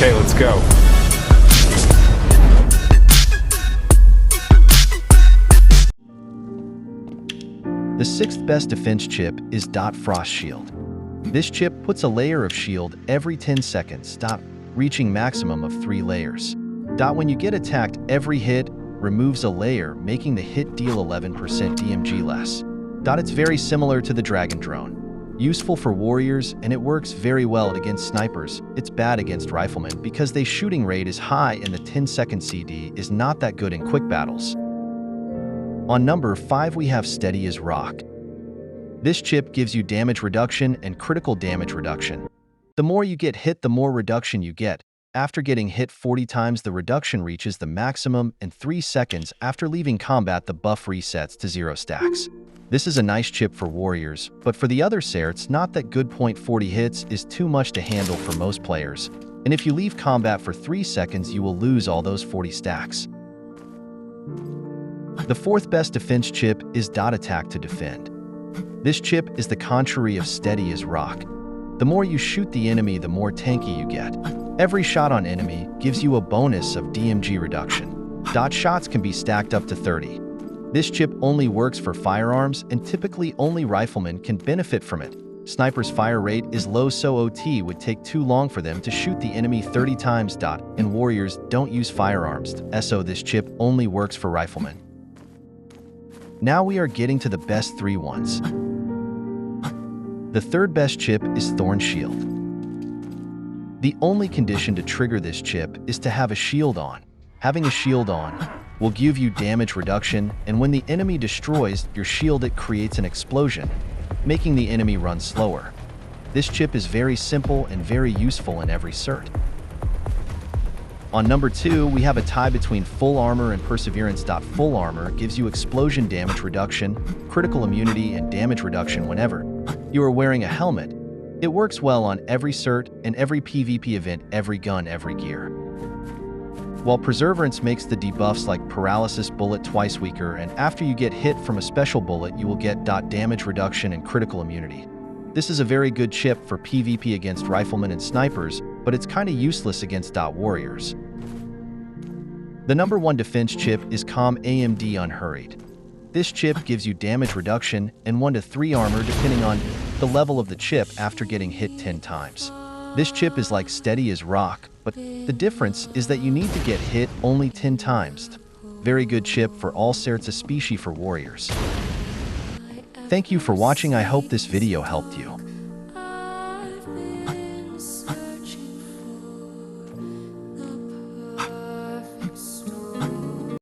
Okay, let's go. The sixth best defense chip is Frost Shield. This chip puts a layer of shield every 10 seconds, reaching maximum of 3 layers. When you get attacked, every hit removes a layer, making the hit deal 11% DMG less. It's very similar to the Dragon Drone. Useful for warriors, and it works very well against snipers. It's bad against riflemen because their shooting rate is high and the 10-second CD is not that good in quick battles. On number 5 we have Steady as Rock. This chip gives you damage reduction and critical damage reduction. The more you get hit, the more reduction you get. After getting hit 40 times, the reduction reaches the maximum, and 3 seconds after leaving combat, the buff resets to 0 stacks. This is a nice chip for warriors, but for the other certs, not that good. 40 hits is too much to handle for most players, and if you leave combat for 3 seconds, you will lose all those 40 stacks. The fourth best defense chip is Attack to Defend. This chip is the contrary of Steady as Rock. The more you shoot the enemy, the more tanky you get. Every shot on enemy gives you a bonus of DMG reduction. Shots can be stacked up to 30. This chip only works for firearms, and typically only riflemen can benefit from it. Snipers' fire rate is low, so OT would take too long for them to shoot the enemy 30 times. And warriors don't use firearms, so this chip only works for riflemen. Now we are getting to the best 3 ones. The third best chip is Thorn Shield. The only condition to trigger this chip is to have a shield on. Having a shield on will give you damage reduction, and when the enemy destroys your shield, it creates an explosion, making the enemy run slower. This chip is very simple and very useful in every cert. On number 2, we have a tie between Full Armor and Perseverance. Full Armor gives you explosion damage reduction, critical immunity, and damage reduction whenever you are wearing a helmet. It works well on every cert and every PvP event, every gun, every gear. While Perseverance makes the debuffs like Paralysis Bullet twice weaker, and after you get hit from a special bullet, you will get damage reduction and critical immunity. This is a very good chip for PvP against riflemen and snipers, but it's kinda useless against warriors. The number 1 defense chip is Calm AMD Unhurried. This chip gives you damage reduction and 1 to 3 armor depending on the level of the chip after getting hit 10 times. This chip is like Steady as Rock, but the difference is that you need to get hit only 10 times. Very good chip for all certs, especially for warriors. Thank you for watching. I hope this video helped you.